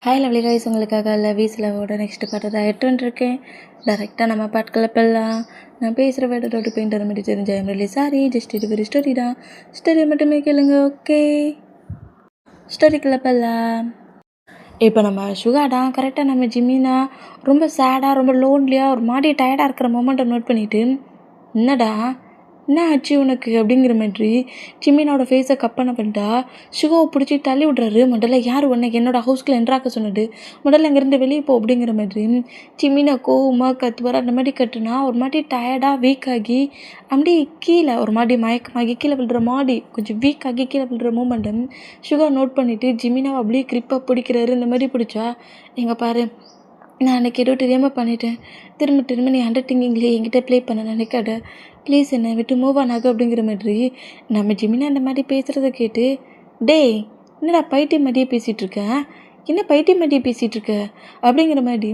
Hi lovely guys, உங்களுக்காக லவ்வீஸில் next பாட்டு தான் எட்டுருக்கேன். டேரெக்டாக நம்ம பாட்டுக்களை பெல்லாம். நான் பேசுகிற வேடோட பெயிண்டர் மட்டும் தெரிஞ்சேன் really சாரி. ஜஸ்ட் இது ஒரு ஸ்டோரி தான். ஸ்டோரி மட்டுமே கேளுங்க, ஓகே? ஸ்டோரிக்குள்ளே பெல்லாம். இப்போ நம்ம சுகாடா கரெக்டாக நம்ம ஜிம்மினா ரொம்ப சேடாக, ரொம்ப லோன்லியாக, ஒரு மாதிரி டயர்டாக இருக்கிற மொமெண்ட்டை நோட் பண்ணிவிட்டு, என்னடா என்ன ஆச்சு உனக்கு அப்படிங்கிற மாதிரி ஜிம்மினோட ஃபேஸை கப்பனை பண்ணிட்டா சுகாவை பிடிச்சி தள்ளி விட்றாரு. முதல்ல யார் உன்னைக்கு என்னோட ஹவுஸ்க்குள்ள என்ட்ராக்க சொன்னது, முதல்ல அங்கேருந்து வெளியே போ அப்படிங்கிற மாதிரி ஜிம்மினா கோவமாக கத்துவார். அந்த மாதிரி கட்டுனா ஒரு மாதிரி டயர்டாக வீக் ஆகி அப்படி கீழே ஒரு மாதிரி மயக்கமாகி கீழே விழுற மாதிரி கொஞ்சம் வீக் ஆகி கீழே விழுற மூமெண்ட்டும் சுகா நோட் பண்ணிவிட்டு ஜிம்மினாவை அப்படியே கிரிப்பாக பிடிக்கிறாரு. இந்த மாதிரி பிடிச்சா எங்கே பாரு, நான் அன்றைக்கி ஏதோ தெரியாமல் பண்ணிட்டேன், திரும்ப நீ அண்டர் திங்கிங்லேயே என்கிட்ட ப்ளே பண்ண நினைக்காத, ப்ளீஸ் என்னை விட்டு மூவ் ஆன் ஆகு அப்படிங்கிற மாதிரி நம்ம ஜிமினா அந்த மாதிரி பேசுகிறத கேட்டு, டேய் என்னடா பைத்தியம் மாதிரியே பேசிகிட்ருக்கேன், என்ன பைத்தியம் மாதிரியே பேசிகிட்ருக்க அப்படிங்கிற மாதிரி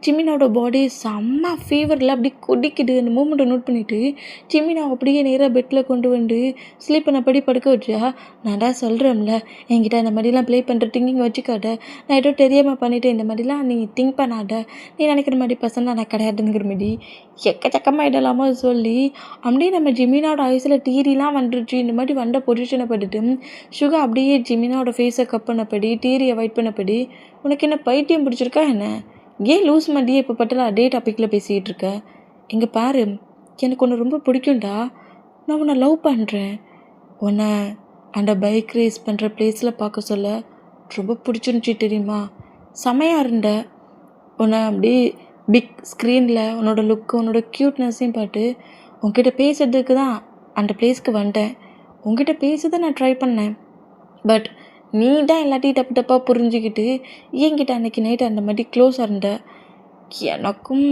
ஜிமினாவோட பாடி செம்ம ஃபீவரில் அப்படி கொடிக்குது. அந்த மூமெண்ட்டை நோட் பண்ணிவிட்டு ஜிமினா அப்படியே நேராக பெட்டில் கொண்டு வந்து ஸ்லீப் பண்ணபடி படுக்க வச்சா, நான் தான் சொல்கிறேன்ல என்கிட்ட இந்த மாதிரிலாம் ப்ளே பண்ணுற திங்கிங் வச்சுக்காத, நான் ஏதோ தெரியாமல் பண்ணிவிட்டேன், இந்த மாதிரிலாம் நீ திங்க் பண்ணாத, நீ நினைக்கிற மாதிரி பசங்க நான் கிடையாதுங்கிற மாதிரி எக்கச்சக்கமாக இடலாமா சொல்லி அப்படியே நம்ம ஜிமினாவோட ஐஸில் டீரிலாம் வந்துருச்சு. இந்த மாதிரி வந்த பொசிஷனை பட்டுட்டு சுகா அப்படியே ஜிமினாவோட ஃபேஸை கப் பண்ணப்படி டீரி அவாய்ட் பண்ணப்படி, உனக்கு என்ன பைத்தியம் பிடிச்சிருக்கா என்ன, ஏன் லூஸ் மாதிரியே இப்போ பட்டலாம் அதே டாப்பிக்கில் பேசிகிட்டு இருக்க, இங்கே பாரு எனக்கு உன்னை ரொம்ப பிடிக்கும்டா, நான் உன்னை லவ் பண்ணுறேன், உன்னை அந்த பைக் ரேஸ் பண்ணுற பிளேஸில் பார்க்க சொல்ல ரொம்ப பிடிச்சிருந்துச்சி தெரியுமா, செமையாக இருந்த, உன்னை அப்படி பிக் ஸ்க்ரீனில் உன்னோட லுக்கு உன்னோட க்யூட்னஸையும் பார்த்து உங்ககிட்ட பேசுறதுக்கு தான் அந்த பிளேஸ்க்கு வந்துட்டேன், உங்ககிட்ட பேச தான் நான் ட்ரை பண்ணேன், பட் நீ தான் எல்லாத்தையும் தப்பு தப்பாக புரிஞ்சுக்கிட்டு என்கிட்ட அன்றைக்கி நைட்டு அந்த மாதிரி க்ளோஸாக இருந்த, எனக்கும்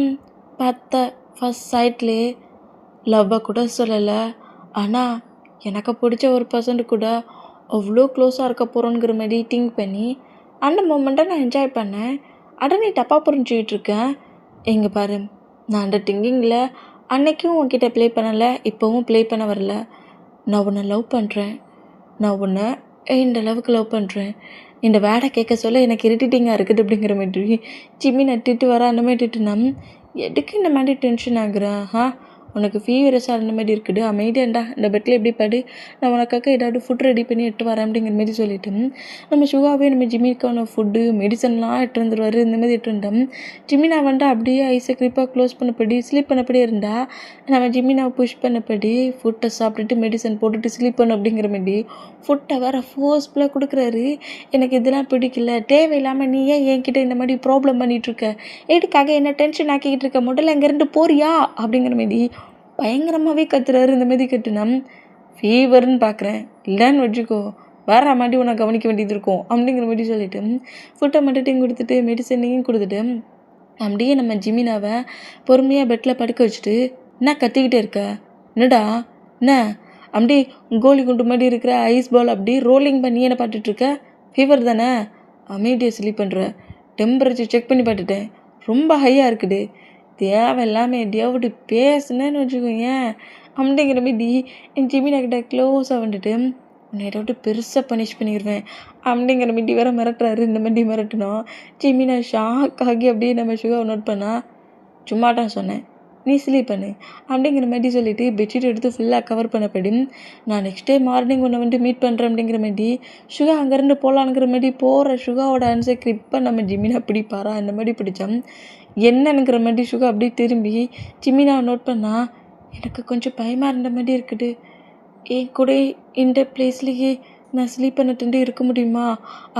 பார்த்த ஃபஸ்ட் சைட்லேயே லவ்வை கூட சொல்லலை, ஆனால் எனக்கு பிடிச்ச ஒரு பர்சன்ட் கூட அவ்வளோ க்ளோஸாக இருக்க போகிறோங்கிற மாதிரி திங்க் பண்ணி அந்த மூமெண்ட்டை நான் என்ஜாய் பண்ணேன், அதை நீ தப்பாக புரிஞ்சுக்கிட்டு இருக்கேன், எங்கே பாரு நான் அந்த திங்கிங்கில் அன்றைக்கும் உன்கிட்ட ப்ளே பண்ணலை, இப்போவும் ப்ளே பண்ண வரல, நான் உன்னை லவ் பண்ணுறேன், நான் உன்னை இந்த அளவுக்கு லவ் பண்ணுறேன், இந்த வேடை கேட்க சொல்ல எனக்கு இரிட்டேட்டிங்காக இருக்குது அப்படிங்கிற மாதிரி ஜிம்மி நட்டுட்டு வர அந்த மாதிரி திட்டுனா, எதுக்கு இந்த மாதிரி டென்ஷன் ஆகுறேன், உனக்கு ஃபீவரஸாக இருந்த மாதிரி இருக்குது, அமைதியாண்டா இந்த பெட்டில் எப்படி படு, நான் உனக்காக ஏதாவது ஃபுட் ரெடி பண்ணி எட்டு வரேன் அப்படிங்கிற மாதிரி சொல்லிவிட்டு நம்ம சுகாவே நம்ம ஜிம்மிக்கான ஃபுட்டு மெடிசன்லாம் எட்டு வந்துடுவார். இந்த மாதிரி எட்டு இருந்தோம். ஜிம்மினா வந்துட்டு அப்படியே ஐஸை க்ரிப்பாக க்ளோஸ் பண்ணப்படி ஸ்லீப் பண்ணப்படி இருந்தால் நம்ம ஜிம்மினாவை புஷ் பண்ணப்படி ஃபுட்டை சாப்பிட்டுட்டு மெடிசன் போட்டுட்டு ஸ்லீப் பண்ண அப்படிங்கிற மாதிரி ஃபுட்டை வேறு ஃபோர்ஸ்ஃபுல்லாக கொடுக்குறாரு. எனக்கு இதெல்லாம் பிடிக்கல, தேவையில்லாமல் நீ ஏன் என்கிட்ட இந்த மாதிரி ப்ராப்ளம் பண்ணிகிட்ருக்க, எதுக்காக என்ன டென்ஷன் ஆக்கிக்கிட்டு இருக்க, முதல்ல இங்கேருந்து போறியா அப்படிங்கிற மாதிரி பயங்கரமாகவே கத்துறாரு. இந்த மாதிரி கட்டுனா ஃபீவர்னு பார்க்குறேன் இல்லைன்னு வச்சுக்கோ, வேற மாதிரி உன்னை கவனிக்க வேண்டியது இருக்கும் அப்படிங்கிற மாதிரி சொல்லிவிட்டு ஃபுட்டை மட்டும் கொடுத்துட்டு மெடிசனையும் கொடுத்துட்டு அப்படியே நம்ம ஜிமினாவை பொறுமையாக பெட்டில் படுக்க வச்சுட்டு, என்ன கத்திக்கிட்டே இருக்க, என்னடா என்ன அப்படி கோலி குண்டு மாதிரி இருக்கிற ஐஸ் பால் அப்படி ரோலிங் பண்ணி என்ன பார்த்துட்ருக்க, ஃபீவர் தானே, அமைதியாக ஸ்லீப் பண்ணுற, டெம்பரேச்சர் செக் பண்ணி பார்த்துட்டேன் ரொம்ப ஹையாக இருக்குது, தேவையில்லாமல் எதையாவது பேசுனேன்னு வச்சுக்கோங்க அப்படிங்கிற மாதிரி என் ஜிமினா கிட்ட க்ளோஸாக வந்துட்டு உன்னை ஏதாவது பெருசாக பனிஷ் பண்ணிடுவேன் அப்படிங்கிற மாதிரி வேற மிரட்டுறாரு. இந்த மாதிரி மிரட்டினோம் ஜிமினா ஷாக் ஆகி அப்படியே நம்ம சுகாவை நோட் பண்ணால், சும்மாட்டான் சொன்னேன் நீ ஸ்லீப் பண்ணு அப்படிங்கிற மாதிரி சொல்லிவிட்டு பெட்ஷீட் எடுத்து ஃபுல்லாக கவர் பண்ணப்படி நான் நெக்ஸ்ட் டே மார்னிங் உன்னை வந்து மீட் பண்ணுறேன் அப்படிங்கிற மாதிரி சுகா அங்கேருந்து போகலான்ங்கிற மாதிரி போகிற சுகாவோட ஆன்சர் கிரிப்பாக நம்ம ஜிமினா பிடிப்பாரா அந்த மாதிரி பிடிச்சோம். என்னங்கிற மாதிரி சுகா அப்படியே திரும்பி ஜிமினாவை நோட் பண்ணால், எனக்கு கொஞ்சம் பயமாக இருந்த மாதிரி இருக்குது, என் கூட இந்த பிளேஸ்லேயே நான் ஸ்லீப் பண்ணிட்டு இருக்க முடியுமா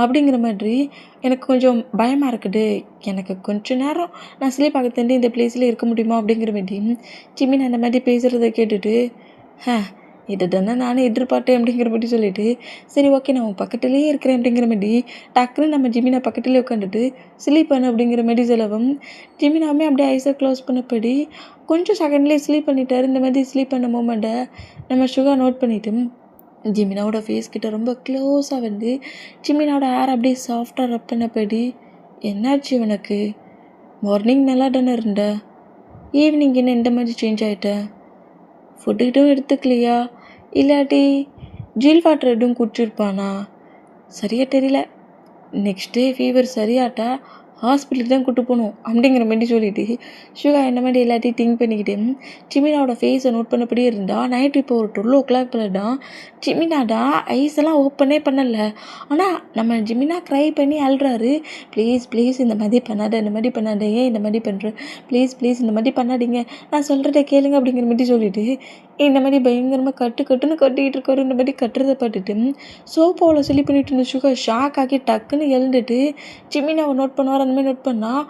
அப்படிங்கிற மாதிரி எனக்கு கொஞ்சம் பயமாக இருக்குது, எனக்கு கொஞ்சம் நேரம் நான் ஸ்லீப் ஆகிறது இந்த பிளேஸில் இருக்க முடியுமா அப்படிங்கிற மாதிரி ஜிமினா அந்த மாதிரி பேசுகிறத கேட்டுட்டு, இதை தானே நானே எதிர்பார்த்தேன் அப்படிங்கிற மாதிரி சொல்லிவிட்டு, சரி ஓகே நான் உன் பக்கத்துலேயே இருக்கிறேன் அப்படிங்கிற மாதிரி டக்குன்னு நம்ம ஜிமினா பக்கத்துலேயே உட்காந்துட்டு ஸ்லீப் பண்ணு அப்படிங்கிற மாதிரி சொல்லவும் ஜிமினாவுமே அப்படியே ஐஸை க்ளோஸ் பண்ணப்படி கொஞ்சம் செகண்ட்லேயே ஸ்லீப் பண்ணிட்டார். இந்த மாதிரி ஸ்லீப் பண்ண மூமெண்ட்டை நம்ம சுகா நோட் பண்ணிவிட்டு ஜிமினாவோட ஃபேஸ் கிட்ட ரொம்ப க்ளோஸாக வந்து ஜிமினாவோட ஹேர் அப்படியே சாஃப்டாக ரப் பண்ணப்படி, என்னாச்சு உனக்கு, மார்னிங் நல்லா தானே இருந்த, ஈவினிங் என்ன இந்த மாதிரி சேஞ்ச் ஆகிட்ட, ஃபுட்டு எதுவும் எடுத்துக்கலையா, இல்லாட்டி ஜில் வாட்டர் எதுவும் குடிச்சிருப்பானா, சரியாக தெரியல, நெக்ஸ்ட் டே ஃபீவர் சரியாட்டா ஹாஸ்பிட்டலுக்கு தான் கூட்டு போகணும் அப்படிங்கிற மாதிரி சொல்லிட்டு சுகா என்ன மாதிரி எல்லாத்தையும் திங்க் பண்ணிக்கிட்டு ஜிமினாவோட ஃபேஸை நோட் பண்ணபடியே இருந்தா. நைட்டு இப்போ ஒரு 12 o'clock போலடா. ஜிமினாடா ஐஸ் எல்லாம் ஓப்பனே பண்ணலை. ஆனால் நம்ம ஜிமினா க்ரை பண்ணி அழுறாரு. ப்ளீஸ் இந்த மாதிரி பண்ணாத, இந்த மாதிரி பண்ணாத, ஏன் இந்த மாதிரி பண்ணுற, ப்ளீஸ் இந்த மாதிரி பண்ணாதீங்க, நான் சொல்கிறத கேளுங்க அப்படிங்கிற மாதிரி சொல்லிட்டு இந்த மாதிரி பயங்கரமாக கட்டுன்னு கட்டிக்கிட்டு இருக்காரு. இந்த மாதிரி கட்டுறதை பார்த்துட்டு சோஃபாவில் சொல்லி பண்ணிட்டு இருந்த சுகா ஷாக் ஆகி டக்குன்னு எழுந்துட்டு ஜிமினாவை நோட் பண்ணுவார். அந்த மாதிரி நோட் பண்ணால்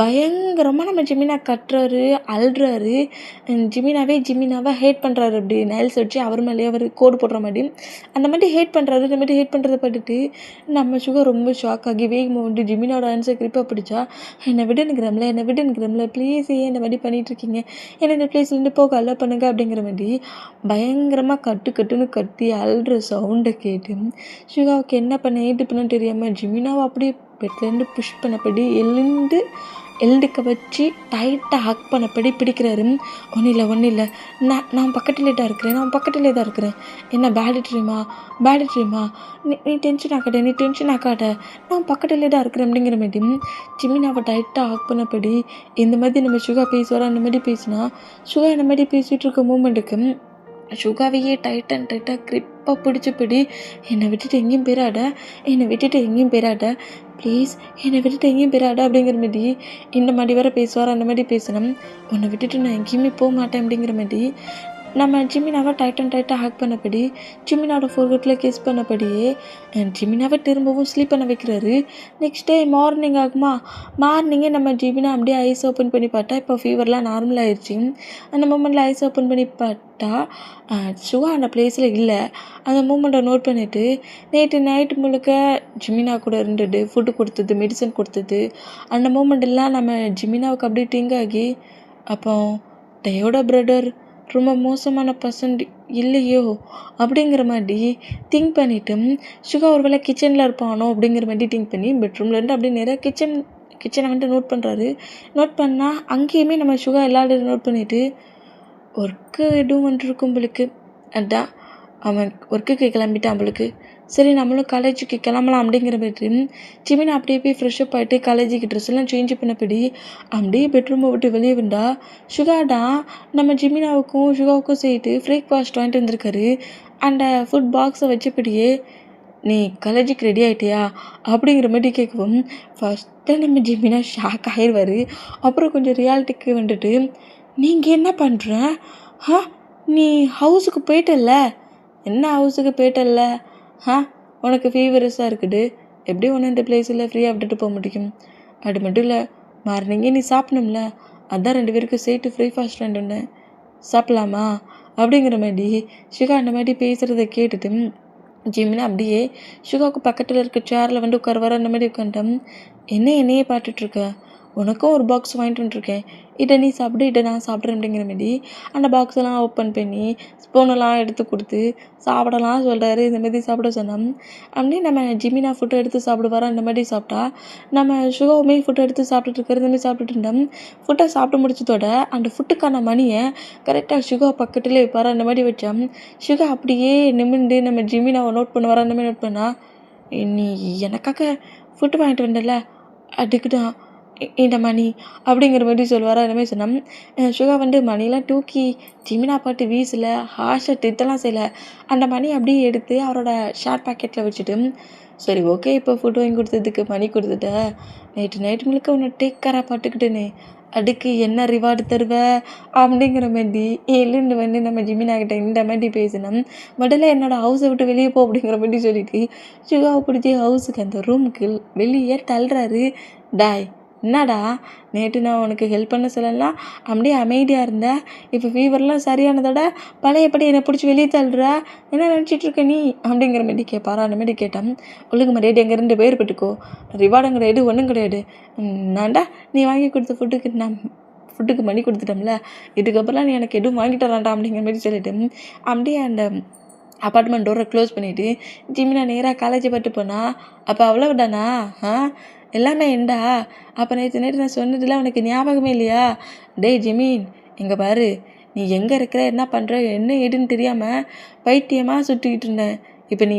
பயங்கரமாக நம்ம ஜிமினா கட்டுறாரு, அழுறாரு. ஜிமினாவை ஹேட் பண்ணுறாரு. அப்படி நைல்ஸ் வச்சு அவர் மேலேயே அவர் கோடு போடுற மாதிரி அந்த மாதிரி ஹேட் பண்ணுறாரு. இந்த மாதிரி ஹேட் பண்ணுறதை பார்த்துட்டு நம்ம சுகர் ரொம்ப ஷாக் ஆகி வேகமாக வந்து ஜிமினோட ஆன்சர் கிரிப்பாக பிடிச்சா, என்னை விடுனுங்கிறம்ல ப்ளீஸ், ஏன் இந்த மாதிரி பண்ணிகிட்ருக்கீங்க, என்னை இந்த பிளேஸ்லேருந்து போக அல்ல பண்ணுங்க அப்படிங்கிற மாதிரி பயங்கரமாக கட்டுன்னு கத்தி அழுற சவுண்டை கேட்டு சுகாவுக்கு என்ன பண்ண ஏது பண்ண தெரியாமல் ஜிமினாவை அப்படியே பெட்லேருந்து புஷ் பண்ணப்படி எழுந்துக்க வச்சு டைட்டாக ஹக் பண்ணப்படி பிடிக்கிறாரு. ஒன்றும் இல்லை, நான் பக்கத்துலேயே தான் இருக்கிறேன், என்ன பேட் ட்ரீமா, நீ டென்ஷன் ஆக்காட்ட, நான் பக்கத்துலேயே தான் இருக்கிறேன் அப்படிங்கிற மாதிரி ஜிமினாவை டைட்டாக ஹக் பண்ணப்படி இந்த மாதிரி நம்ம சுகா பேசுவாரா. அந்த மாதிரி பேசினா சுகா இந்த மாதிரி பேசிகிட்டு இருக்க மூமெண்ட்டுக்கு சுகாவையே டைட்டாக கிரிப்பாக பிடிச்சபடி என்னை விட்டுட்டு எங்கேயும் போயிடாத, ப்ளீஸ் என்னை விட்டுட்டு எங்கேயும் போயிடாத அப்படிங்கிற மாதிரி இந்த மாதிரி வேறு பேசுவார். அந்த மாதிரி பேசணும். உன்னை விட்டுட்டு நான் எங்கேயுமே போக மாட்டேன் அப்படிங்கிற மாதிரி நம்ம ஜிமினாவை டைட்டாக ஹேக் பண்ணபடி ஜிமினாவோட ஃபோர்கட்டில் கிஸ் பண்ணபடியே ஜிமினாவை திரும்பவும் ஸ்லீப் பண்ண வைக்கிறாரு. நெக்ஸ்ட் டே மார்னிங் ஆகுமா, மார்னிங்கே நம்ம ஜிமினா அப்படியே ஐஸ் ஓப்பன் பண்ணி பார்த்தா இப்போ ஃபீவர்லாம் நார்மல் ஆயிடுச்சு. அந்த மூமெண்ட்டில் ஐஸ் ஓப்பன் பண்ணி பார்த்தா சுகா அந்த பிளேஸில் இல்லை. அந்த மூமெண்ட்டை நோட் பண்ணிவிட்டு நேற்று நைட்டு முழுக்க ஜிமினா கூட இருந்துட்டு ஃபுட்டு கொடுத்தது, மெடிசன் கொடுத்தது, அந்த மூமெண்ட் எல்லாம் நம்ம ஜிமினாவுக்கு அப்படியே திங்க் ஆகி அப்போ டயோட பிரதர் ரொம்ப மோசமான பர்சன் இல்லையோ அப்படிங்கிற மாதிரி திங்க் பண்ணிவிட்டு சுகா ஒரு வேளை கிச்சனில் இருப்பானோ அப்படிங்கிற மாதிரி திங்க் பண்ணி பெட்ரூம்லேருந்து அப்படியே நேராக கிச்சனை வந்துட்டு நோட் பண்ணுறாரு. நோட் பண்ணால் அங்கேயுமே நம்ம சுகா எல்லாரும் நோட் பண்ணிவிட்டு ஒர்க்கு எதுவும் வந்துருக்கும் உங்களுக்கு, அதான் அவன் ஒர்க்குக்கு கிளம்பிட்டான் அவளுக்கு, சரி நம்மளும் காலேஜுக்கு கிளம்பலாம் அப்படிங்கிற மாதிரி ஜிமினா அப்படியே போய் ஃப்ரெஷ்அப் ஆகிட்டு காலேஜுக்கு ட்ரெஸ் எல்லாம் சேஞ்ச் பண்ணபடி அப்படியே பெட்ரூமை விட்டு வெளியே வந்தா. சுகாடா நம்ம சுகாவுக்கும் சேர்த்து பிரேக்ஃபாஸ்ட் வாங்கிட்டு வந்திருக்காரு. அந்த ஃபுட் பாக்ஸை வச்சபடியே நீ காலேஜுக்கு ரெடி ஆகிட்டியா அப்படிங்கிற மாதிரி கேட்கவும் ஃபஸ்ட்டு நம்ம ஜிமினா ஷாக் ஆகிடுவார். அப்புறம் கொஞ்சம் ரியாலிட்டிக்கு வந்துட்டு நீங்கள் என்ன பண்ணுற, நீ ஹவுஸுக்கு போயிட்டல்ல, என்ன ஹவுஸுக்கு போயிட்டல்ல, உனக்கு ஃபீவரஸாக இருக்குது, எப்படி ஒன்று இந்த பிளேஸில் ஃப்ரீயாக விட்டுட்டு போக முடியும், அது மட்டும் இல்லை மார்னிங்கே நீ சாப்பிடணும்ல, அதான் 2 பேருக்கும் சேர்த்து பிரேக்ஃபாஸ்ட் வந்தேன், சாப்பிட்லாமா அப்படிங்கிற மாதிரி சுகா அந்த மாதிரி பேசுகிறத கேட்டுட்டு ஜிமினா அப்படியே சுகாவுக்கு பக்கத்தில் இருக்க சேரில் வந்து உட்கார அந்த மாதிரி உட்காந்துட்டேன். என்னையே பார்த்துட்ருக்க, உனக்கும் ஒரு பாக்ஸ் வாங்கிட்டு வந்துருக்கேன், இதை நீ சாப்பிடு, இதை நான் சாப்பிட்றேன் அப்படிங்கிற மாதிரி அந்த பாக்ஸெல்லாம் ஓப்பன் பண்ணி ஸ்பூனெல்லாம் எடுத்து கொடுத்து சாப்பிடலாம் சொல்கிறாரு. இந்த மாதிரி சாப்பிட சொன்னோம். அப்படியே நம்ம ஜிமினா ஃபுட்டை எடுத்து சாப்பிடுவாரா. அந்த மாதிரி சாப்பிட்டா நம்ம சுகாவுமே ஃபுட்டை எடுத்து சாப்பிட்டுருக்காரு. இந்த மாதிரி சாப்பிட்டுட்டு இருந்தோம். ஃபுட்டை சாப்பிட்டு முடிச்சதோட அந்த ஃபுட்டுக்கான மணியை கரெக்டாக சுகா பக்கத்துலேயே வைப்பார். அந்த மாதிரி வச்சோம். சுகா அப்படியே நிமிர்ந்து நம்ம ஜிமினாவை நோட் பண்ணுவார். அந்த மாதிரி நோட் பண்ணால், நீ எனக்காக ஃபுட்டு வாங்கிட்டு வந்தல, அதுக்கு தான் இந்த மணி அப்படிங்கிற மாதிரி சொல்லுவார். அந்த மாதிரி சொன்னோம். சுகா வந்து மணிலாம் தூக்கி ஜிமினா பாட்டு வீசலை, ஹார்ஷை திட்டலாம் செய்யலை. அந்த மணி அப்படியே எடுத்து அவரோட ஷார்ட் பாக்கெட்டில் வச்சுட்டு, சரி ஓகே, இப்போ ஃபுட் வாங்கி கொடுத்ததுக்கு மணி கொடுத்துட்ட, நைட்டு முழுக்க உன்னை டேக் கேராக பார்த்துக்கிட்டேனே, அதுக்கு என்ன ரிவார்டு தருவ அப்படிங்கிற மாதிரி எழுந்து வந்து நம்ம ஜிமினா கிட்ட இந்த மாதிரி பேசினோம். முதல்ல என்னோடய ஹவுஸை விட்டு வெளியே போ அப்படிங்கிற மாதிரி சொல்லிட்டு சுகாவை பிடிச்சி ஹவுஸுக்கு அந்த ரூமுக்கு வெளியே தள்ளுறாரு. டாய் என்னடா, நேற்று நான் உனக்கு ஹெல்ப் பண்ண சொல்லலாம், அப்படியே அமைதியாக இருந்தேன், இப்போ ஃபீவர்லாம் சரியானதோட பழையபடி என்னை பிடிச்சி வெளியே தள்ளுறா, என்ன நினச்சிட்ருக்க நீ அப்படிங்கிற மாதிரி கேட்பாரா. அந்த மாதிரி கேட்டான். ஒழுங்கு மரியாதை எங்கேருந்து வேறுபட்டுக்கோ, ரிவார்டும் கிடையாது, ஒன்றும் கிடையாது, நான்டா நீ வாங்கி கொடுத்த ஃபுட்டுக்கு மணி கொடுத்துட்டோம்ல, இதுக்கப்புறம் நீ எனக்கு எதுவும் வாங்கி தரான்டா அப்படிங்கிற மாதிரி சொல்லிட்டு அப்படியே அந்த அப்பார்ட்மெண்ட் டோரை க்ளோஸ் பண்ணிவிட்டு ஜிமினா நேராக காலேஜை பட்டு போனால், அப்போ அவ்வளவுதானா, எல்லாமே ஏண்டா, அப்போ நேற்று நான் சொன்னதில் உனக்கு ஞாபகமே இல்லையா, டேய் ஜிமின் இங்கே பாரு, நீ எங்கே இருக்கிற, என்ன பண்ணுற, என்ன ஏதுன்னு தெரியாமல் பைத்தியமாக சுற்றிக்கிட்டு இருந்தேன், இப்போ நீ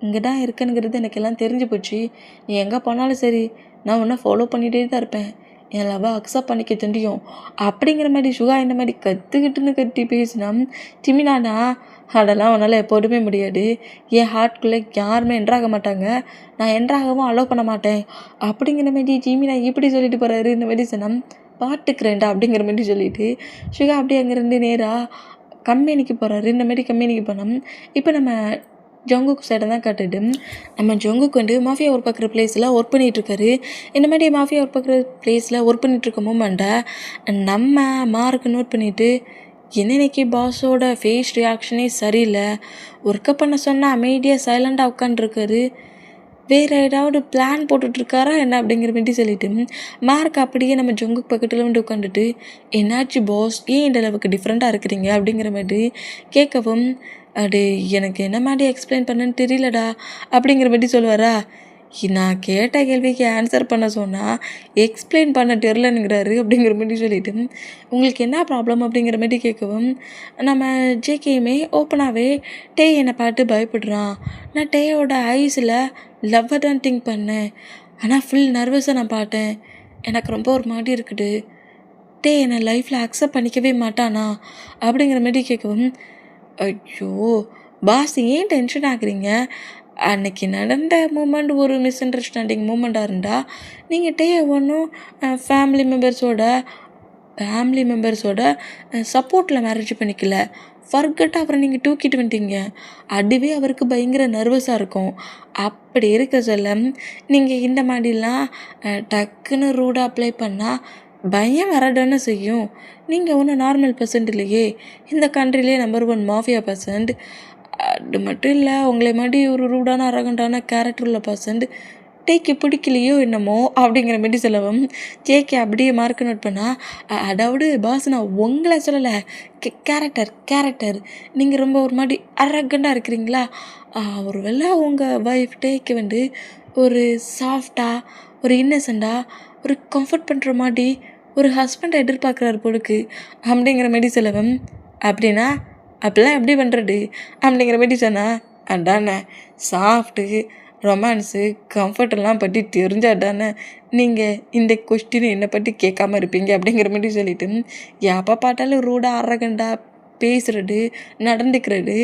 இங்கே தான் இருக்கனுங்கிறது எனக்கு எல்லாம் தெரிஞ்சு போச்சு. நீ எங்கே போனாலும் சரி நான் உன்னை ஃபாலோ பண்ணிகிட்டே தான் இருப்பேன். என் லவ்வை அக்செப்ட் பண்ணிக்க தெரியும் அப்படிங்கிற மாதிரி சுகா இந்த மாதிரி கத்தி பேசினா திமினானா அதெல்லாம் அவனால் எப்போதுமே முடியாது. என் ஹார்ட்குள்ளே யாருமே என்ட்ராக மாட்டாங்க, நான் என்ட்ராகவும் அலோவ் பண்ண மாட்டேன் அப்படிங்கிற மாதிரி ஜிமினா இப்படி சொல்லிட்டு போகிறாரு. இந்த மாதிரி சொன்னால் பாட்டுக்கிறேன்டா அப்படிங்கிற மாதிரி சொல்லிட்டு சுகா அப்படியே அங்கேருந்து நேராக கம்பெனிக்கு போகிறாரு. இந்த மாதிரி கம்பெனிக்கு போனோம். இப்போ நம்ம ஜங்குக் சைடை தான் காட்டுது. நம்ம ஜங்குக் வந்து மாஃபியா ஒர்க் பார்க்குற பிளேஸில் ஒர்க் பண்ணிகிட்ருக்காரு. இந்த மாதிரி மாஃபியா ஒர்க் பார்க்குற பிளேஸில் ஒர்க் பண்ணிகிட்ருக்க மூமெண்ட்டை நம்ம மார்க்கு நோட் பண்ணிவிட்டு இன்னைக்கு பாஸோட ஃபேஸ் ரியாக்ஷனே சரியில்லை, ஒர்க்கை பண்ண சொன்னால் அமைதியாக சைலண்டாக உட்காந்துருக்காரு, வேறு ஏதாவது பிளான் போட்டுட்ருக்காரா என்ன அப்படிங்கிற மாதிரி சொல்லிட்டு மார்க் அப்படியே நம்ம ஜங்குக் பக்கத்தில் வந்து உட்காந்துட்டு என்னாச்சு பாஸ், ஏன் இந்த அளவுக்கு டிஃப்ரெண்ட்டாக இருக்கிறீங்க அப்படிங்கிற மாதிரி கேட்கவும் அது எனக்கு என்ன மாதிரி எக்ஸ்பிளைன் பண்ணுன்னு தெரியலடா அப்படிங்கிற மாதிரி சொல்லுவாரா. நான் கேட்ட கேள்விக்கு ஆன்சர் பண்ண சொன்னால் எக்ஸ்பிளைன் பண்ண தெரிலனுங்கிறாரு அப்படிங்கிற மாதிரி சொல்லிட்டு உங்களுக்கு என்ன ப்ராப்ளம் அப்படிங்கிற மாதிரி கேட்கவும் நம்ம ஜேகேயுமே ஓப்பனாகவே டே என்னை பார்த்து பயப்படுறான், நான் டேயோட ஐஸில் லவ்வை தான் திங்க் பண்ணேன், ஆனால் ஃபுல் நர்வஸை நான் பார்த்தேன், எனக்கு ரொம்ப ஒரு மாதிரி இருக்குது, டே என்னை லைஃப்பில் அக்செப்ட் பண்ணிக்கவே மாட்டானா அப்படிங்கிற மாதிரி கேட்கவும் ஐயோ பாஸ் ஏன் டென்ஷன் ஆகுறீங்க, அன்னைக்கு நடந்த மூமெண்ட் ஒரு மிஸ் அண்டர்ஸ்டாண்டிங் மூமெண்ட்டாக இருந்தால் நீங்கள் டே ஒன்றும் ஃபேமிலி மெம்பர்ஸோட சப்போர்ட்டில் மேரேஜ் பண்ணிக்கல, ஃபர்கட்டாக அப்புறம் நீங்கள் தூக்கிட்டு வந்துட்டீங்க, அதுவே அவருக்கு பயங்கர நர்வஸாக இருக்கும். அப்படி இருக்க சொல்ல நீங்கள் இந்த மாதிரிலாம் டக்குன்னு ரூடாக அப்ளை பண்ணால் பயம் வரதானே செய்யும். நீங்கள் ஒன்றும் நார்மல் பர்சன்ட் இல்லையே, இந்த கண்ட்ரிலே நம்பர் 1 மாஃபியா பர்சன்ட், அது மட்டும் இல்லை உங்களை மாதிரி ஒரு ரூடான அரகண்டான கேரக்டர் உள்ள பர்சன்ட் டேக்கு பிடிக்கலையோ என்னமோ அப்படிங்கிற மாதிரி சொல்லவும் ஜேகே அப்படியே மார்க் நோட் பண்ணால் அதாவது பாஸ் நான் உங்களை சொல்லலை, கேரக்டர் நீங்கள் ரொம்ப ஒரு மாதிரி அரகண்டாக இருக்கிறீங்களா, ஒரு வேளை உங்கள் ஒய்ஃப் டேக்கு வந்து ஒரு சாஃப்டாக ஒரு இன்னசெண்டாக ஒரு கம்ஃபர்ட் பண்ணுற மாதிரி ஒரு ஹஸ்பண்டை எதிர்பார்க்குறாரு பொழுக்கு அப்படிங்கிற மாதிரி சொல்லவும் அப்படின்னா அப்படிலாம் எப்படி பண்ணுறது அப்படிங்கிற மாதிரி சொன்னால் அதானே சாஃப்ட்டு ரொமான்ஸு கம்ஃபர்டெல்லாம் பற்றி தெரிஞ்சால் தானே நீங்கள் இந்த கொஸ்டின் என்னை பற்றி கேட்காம இருப்பீங்க அப்படிங்கிற மாதிரி சொல்லிவிட்டு எப்போ பார்த்தாலும் ரூடாக அரகண்டாக பேசுகிறது நடந்துக்கிறது,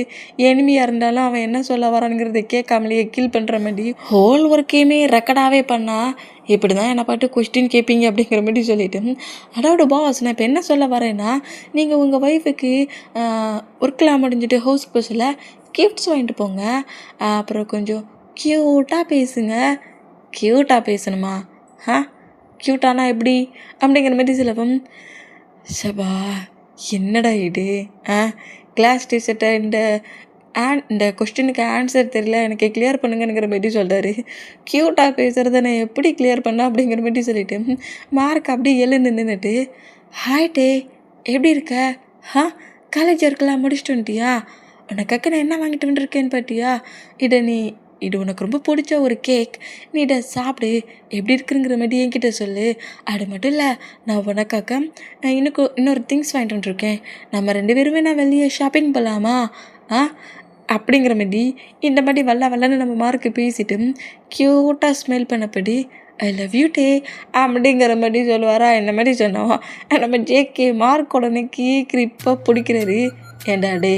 எனிமியாக இருந்தாலும் அவன் என்ன சொல்ல வரானுங்கிறத கேட்காமலேயே கீல் பண்ணுற மாதிரி ஹோல் ஒர்க்கையுமே ரெக்கார்டாகவே பண்ணால் இப்படி தான் என்னை பாட்டு கொஸ்டின் கேட்பீங்க அப்படிங்கிற மாதிரி சொல்லிவிட்டு அதாவது பாஸ் நான் இப்போ என்ன சொல்ல வரேன்னா நீங்கள் உங்கள் ஒய்ஃபுக்கு ஒர்க்கெலாம் முடிஞ்சுட்டு ஹவுஸ் பஸ்ஸில் கிஃப்ட்ஸ் வாங்கிட்டு போங்க, அப்புறம் கொஞ்சம் க்யூட்டாக பேசுங்க. க்யூட்டாக பேசணுமா, க்யூட்டானா எப்படி அப்படிங்கிற மாதிரி சொல்லவும் சபா என்னடா இது, கிளாஸ் டீச்சர்கிட்ட இந்த கொஸ்டினுக்கு ஆன்சர் தெரியல எனக்கு கிளியர் பண்ணுங்கிற மாதிரி சொல்கிறாரு. க்யூட்டாக பேசுகிறத நான் எப்படி கிளியர் பண்ணேன் அப்படிங்கிற மாதிரி சொல்லிவிட்டு மார்க் அப்படியே எழுந்து நின்றுட்டு ஹாய் டே எப்படி இருக்க, காலேஜ் ஒர்க்கெல்லாம் முடிச்சுட்டு வந்துட்டியா, உனக்காக நான் என்ன வாங்கிட்டு வந்துருக்கேன்னு பார்த்தியா, இது உனக்கு ரொம்ப பிடிச்ச ஒரு கேக், நீ இதை சாப்பிடு, எப்படி இருக்குங்கிற மாதிரி என்கிட்ட சொல்லு, அது மட்டும் இல்லை நான் உனக்காக இன்னொரு திங்ஸ் வாங்கிட்டு வந்துருக்கேன், நம்ம 2 பேருமே நான் வெளியே ஷாப்பிங் போகலாமா அப்படிங்கிற மாதிரி இந்த மாதிரி வல்லன்னு நம்ம மார்க்கு பேசிட்டு க்யூட்டாக ஸ்மெல் பண்ணப்படி ஐ லவ் யூ டே அப்படிங்கிற மாதிரி சொல்லுவாரா. இந்த மாதிரி சொன்னோம் நம்ம ஜேகே மார்க் உடனே கிரிப்பாக பிடிக்கிறாரு. ஏண்டா டே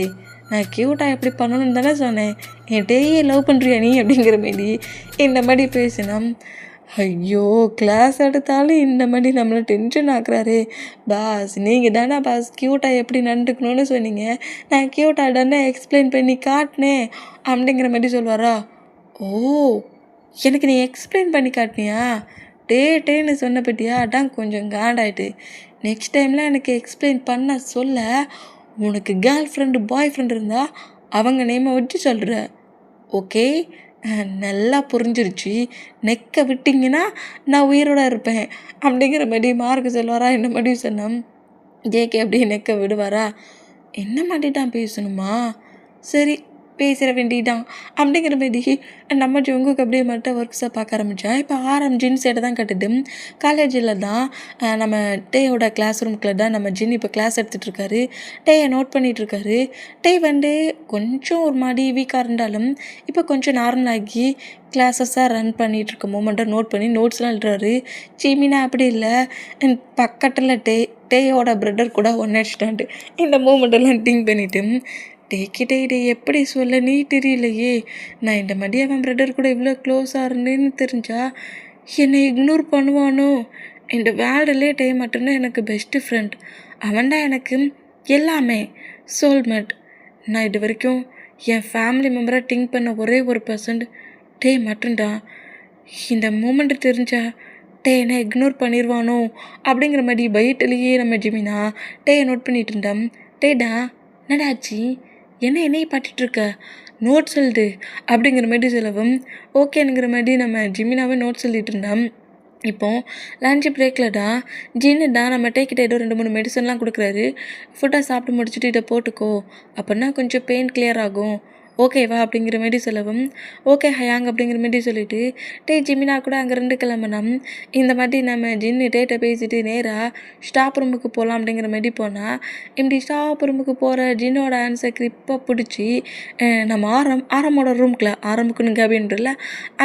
நான் க்யூட்டாக எப்படி பண்ணணும்னு தானே சொன்னேன், என் டேயே லவ் பண்ணுறியா நீ அப்படிங்கிற மாதிரி இந்த மாதிரி பேசினோம். ஐயோ கிளாஸ் எடுத்தாலும் இந்த மாதிரி நம்மளை டென்ஷன் ஆக்குறாரு. பாஸ் நீங்கள் தானே பாஸ் க்யூட்டாக எப்படி நடந்துக்கணும்னு சொன்னீங்க, நான் க்யூட்டாக தானே எக்ஸ்பிளைன் பண்ணி காட்டினேன் அப்படிங்கிற மாதிரி சொல்லுவாரா. ஓ எனக்கு நீ எக்ஸ்பிளைன் பண்ணி காட்டினியா, டேன்னு சொன்ன பற்றியா, அதான் கொஞ்சம் காண்டாயிட்டு, நெக்ஸ்ட் டைமில் எனக்கு எக்ஸ்பிளைன் பண்ண சொல்ல உனக்கு கேர்ள் ஃப்ரெண்டு பாய் ஃப்ரெண்டு இருந்தால் அவங்க நேமை வச்சு சொல்கிற, ஓகே நல்லா புரிஞ்சிருச்சு, நெக்கை விட்டிங்கன்னா நான் உயிரோடு இருப்பேன் அப்படிங்கிற மாதிரி மார்க்கு சொல்லுவாரா. என்ன மாதிரி சொன்னோம் ஜேகே அப்படியே நெக்கை விடுவாரா. என்ன மாதிரி தான் பேசணுமா, சரி பேசிட வேண்டியதான் அப்படிங்கிற மாதிரி நம்ம ஜங்குக்கு அப்படியே மட்டும் ஒர்க்ஸை பார்க்க ஆரம்பித்தா. இப்போ ஜின் சைடை தான் கட்டுது. காலேஜில் தான் நம்ம டேயோட கிளாஸ் ரூம்குள்ளே தான் நம்ம ஜின் இப்போ கிளாஸ் எடுத்துகிட்ருக்காரு. டேயை நோட் பண்ணிகிட்ருக்காரு. டே வந்து கொஞ்சம் ஒரு மாதிரி வீக்காக இருந்தாலும் இப்போ கொஞ்சம் நார்மல் ஆகி கிளாஸஸாக ரன் பண்ணிகிட்ருக்க மூமெண்ட்டை நோட் பண்ணி நோட்ஸ்லாம் எழுதுறாரு. ஜிமினா அப்படி இல்லை, பக்கத்தில் டேயோட பிரதர் கூட ஒன்று அடிச்சிட்டான்ட்டு இந்த மூமெண்ட்டெல்லாம் திங்க் பண்ணிவிட்டு டேக்கிட்டே இதை எப்படி சொல்ல நீ தெரியலையே, நான் இந்த மாதிரி அவன் பிரதர் கூட இவ்வளோ க்ளோஸாக இருந்தேன்னு தெரிஞ்சா என்னை இக்னோர் பண்ணுவானோ. இந்த வேர்ல்டுலே டே மட்டும்தான் எனக்கு பெஸ்ட்டு ஃப்ரெண்ட், அவன் தான் எனக்கு எல்லாமே சோல்மேட். நான் இது வரைக்கும் என் ஃபேமிலி மெம்பரை திங்க் பண்ண ஒரே ஒரு பர்சன்ட் டே மட்டும்தான். இந்த மூமெண்ட்டு தெரிஞ்சா டே என்ன இக்னோர் பண்ணிடுவானோ அப்படிங்கிற மாதிரி பைட்டிலேயே நம்ம ஜிமினா டேயை நோட் பண்ணிகிட்டு இருந்தோம். டேடா நடாச்சி என்னையை பாட்டிகிட்ருக்க, நோட்ஸ் எழுது அப்படிங்கிற மாதிரி சொல்லவும் ஓகேங்கிற மாதிரி நம்ம ஜிமினாவே நோட்ஸ் எழுதிட்டு இருந்தோம். இப்போது லஞ்ச் பிரேக்கில் தான் ஜின்னு தான் நம்ம டேக்கிட்ட ஏதோ 2-3 மெடிசன்லாம் கொடுக்குறாரு. ஃபுட்டாக சாப்பிட்டு முடிச்சுட்டு இதை போட்டுக்கோ, அப்படின்னா கொஞ்சம் பெயின் கிளியர் ஆகும், ஓகேவா அப்படிங்கிற மாதிரி சொல்லவும் ஓகே ஹயாங் அப்படிங்கிற மாதிரி சொல்லிவிட்டு ஜிமினா கூட அங்கேருந்து கிளம்பினோம். இந்த மாதிரி நம்ம ஜின்னு டேட்டை பேசிட்டு நேராக ஸ்டாப் ரூமுக்கு போகலாம் அப்படிங்கிற மாதிரி போனால் இப்படி ஸ்டாப் ரூமுக்கு போகிற ஜின்னோட ஆன்சர் கிரிப்பாக பிடிச்சி நம்ம ஆரமோட ரூம்குள்ளே ஆரம்புக்குன்னு கேபின்ல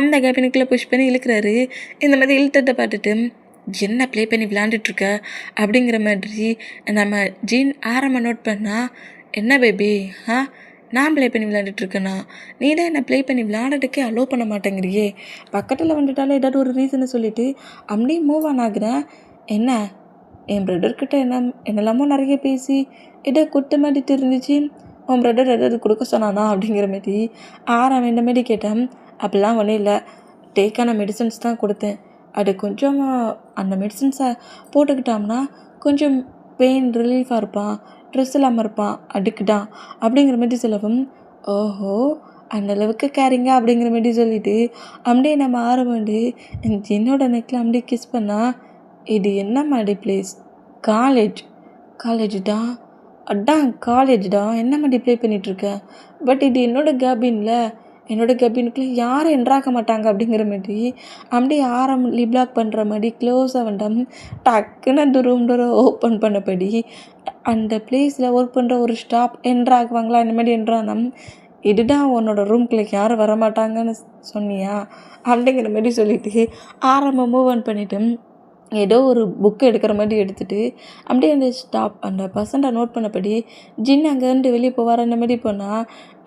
அந்த கேபினுக்குள்ளே புஷ் பண்ணி இழுக்கிறாரு. இந்த மாதிரி இழுத்தத்தை பார்த்துட்டு என்ன ப்ளே பண்ணி விளையாண்டுட்ருக்க அப்படிங்கிற மாதிரி நம்ம ஜின் நோட் பண்ணால் என்ன பேபி நான் ப்ளே பண்ணி விளையாண்டுட்ருக்கேண்ணா, நீ தான் என்னை ப்ளே பண்ணி விளையாடுறதுக்கே அலோவ் பண்ண மாட்டேங்கிறியே, பக்கத்தில் வந்துட்டாலே ஏதாவது ஒரு ரீசனை சொல்லிவிட்டு அப்படியே மூவ் ஆன் ஆகுறேன். என்ன என் பிரதர்கிட்ட என்னெல்லாமோ நிறைய பேசி ஏதோ குட்ட மாதிரி தெரிஞ்சிச்சு, உன் பிரதர் ஏதாவது கொடுக்க சொன்னானா அப்படிங்கிற மாதிரி இந்த மாதிரி கேட்டேன். அப்படிலாம் ஒன்றும் இல்லை, டேக்கான மெடிசன்ஸ் தான் கொடுத்தேன், அது கொஞ்சம் அந்த மெடிசன்ஸை போட்டுக்கிட்டோம்னா கொஞ்சம் பெயின் ரிலீஃபாக இருப்பான், ட்ரெஸ் இல்லாமல் இருப்பான், அதுக்குதான் அப்படிங்கிற மாதிரி சொல்லவும் ஓஹோ அந்தளவுக்கு கேரிங்க அப்படிங்கிற மாதிரி சொல்லிவிட்டு அப்படியே நம்ம ஆரம்பி ஜின்னோட நெக்கில் அப்படியே கிஸ் பண்ணால் இது என்ன மாதிரி பிளேஸ், காலேஜ் தான், அதான் காலேஜ் தான், என்ன மாதிரி ப்ளே பண்ணிகிட்ருக்கேன், பட் இது என்னோடய கேபினுக்குள்ளே யாரும் என்ட்ராக மாட்டாங்க அப்படிங்கிற மாதிரி அப்படியே லிப்ளாக் பண்ணுற மாதிரி க்ளோஸாக வந்துட்டோம். டக்குன்னு அந்த ரூம் டோரை ஓப்பன் பண்ணபடி அந்த பிளேஸில் ஒர்க் பண்ணுற ஒரு ஸ்டாஃப் என்ட்ராகுவாங்களா, இந்த மாதிரி என்ட்ரானா இதுதான் உன்னோட ரூம்குள்ளே யாரும் வரமாட்டாங்கன்னு சொன்னியா அப்படிங்கிற மாதிரி சொல்லிவிட்டு மூவ் ஆன் பண்ணிவிட்டு ஏதோ ஒரு புக்கு எடுக்கிற மாதிரி எடுத்துகிட்டு அப்படியே அந்த பர்சன்ட்டை நோட் பண்ணபடி ஜின் அங்கேருந்து வெளியே போவார். அந்த மாதிரி போனால்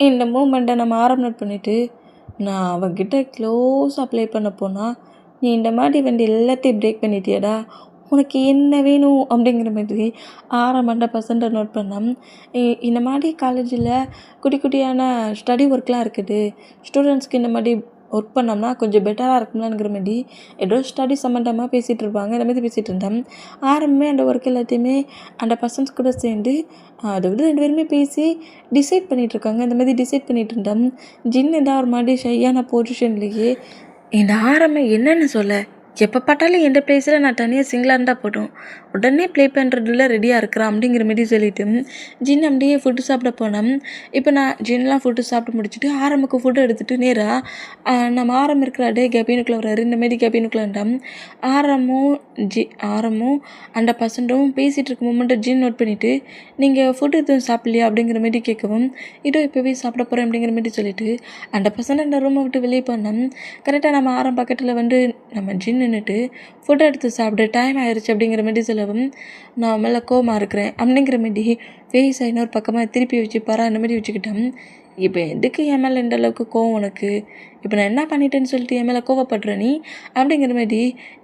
இந்த மூமெண்ட்டை நம்ம நோட் பண்ணிவிட்டு நான் அவன்கிட்ட க்ளோஸாக ப்ளே பண்ண போனால் நீ இந்த மாதிரி எல்லாத்தையும் பிரேக் பண்ணிட்டியடா, உனக்கு என்ன வேணும் அப்படிங்கிற மாதிரி அந்த பர்சன்ட்டை நோட் பண்ணோம். இந்த மாதிரி காலேஜில் குட்டியான ஸ்டடி ஒர்க்லாம் இருக்குது, ஸ்டூடெண்ட்ஸ்க்கு இந்த மாதிரி ஒர்க் பண்ணோம்னா கொஞ்சம் பெட்டராக இருக்கும்லாங்கிற மாதிரி ஏதோ ஸ்டடி சம்மந்தமாக பேசிகிட்டு இருப்பாங்க. இந்த மாதிரி பேசிகிட்டு இருந்தேன். அந்த ஒர்க் எல்லாத்தையுமே அந்த பர்சன்ஸ் கூட சேர்ந்து அதை விட 2 பேருமே பேசி டிசைட் பண்ணிகிட்ருக்காங்க. இந்த மாதிரி டிசைட் பண்ணிகிட்டு இருந்தேன். ஜின் ஏதாவது ஒரு மாதிரி ஷையான பொசிஷன்லேயே இந்த என்னென்னு சொல்ல, எப்போ பார்த்தாலும் எந்த பிளேஸில் நான் தனியாக சிங்கிளாக இருந்தால் போட்டோம், உடனே ப்ளே பண்ணுறதுல ரெடியாக இருக்கிறான் அப்படிங்கிற மாதிரி சொல்லிவிட்டு ஜின் அப்படியே ஃபுட்டு சாப்பிட போனோம். இப்போ நான் ஜின்லாம் ஃபுட்டு சாப்பிட்டு முடிச்சுட்டு ஆரம்புக்கு ஃபுட்டு எடுத்துகிட்டு நேராக நம்ம இருக்கிற டே கேபினுக்குள்ளே வர்றாரு. இந்த மாரி கேபினுக்குள்ளே இருந்தால் ஆரமும் அந்த பர்சன்ட்டும் பேசிகிட்டு இருக்க மூமெண்ட்டை ஜின் நோட் பண்ணிவிட்டு நீங்கள் ஃபுட்டு எதுவும் சாப்பிட்லையா அப்படிங்கிற மாதிரி கேட்கவும் இதோ இப்போவே சாப்பிட போகிறேன் அப்படிங்கிற மாதிரி சொல்லிவிட்டு அந்த பர்சன் அந்த ரூமை விட்டு வெளியே போனோம். கரெக்டாக நம்ம பக்கத்தில் நம்ம ஜின் நின்றுட்டு ஃபுட்டை எடுத்து சாப்பிட டைம் ஆயிடுச்சு அப்படிங்கிற மாதிரி சொல்லவும் நான் மேலே கோவமாக இருக்கிறேன் அப்படிங்கிற மாதிரி ஃபேஸை இன்னொரு பக்கமாக திருப்பி வச்சுப்பாரா அந்த மாதிரி வச்சுக்கிட்டேன். இப்போ எதுக்கு என் மேலே இந்த அளவுக்கு கோவம் உனக்கு, இப்போ நான் என்ன பண்ணிட்டேன்னு சொல்லிட்டு என் மேலே கோவப்படுற நீ அப்படிங்கிற மாதிரி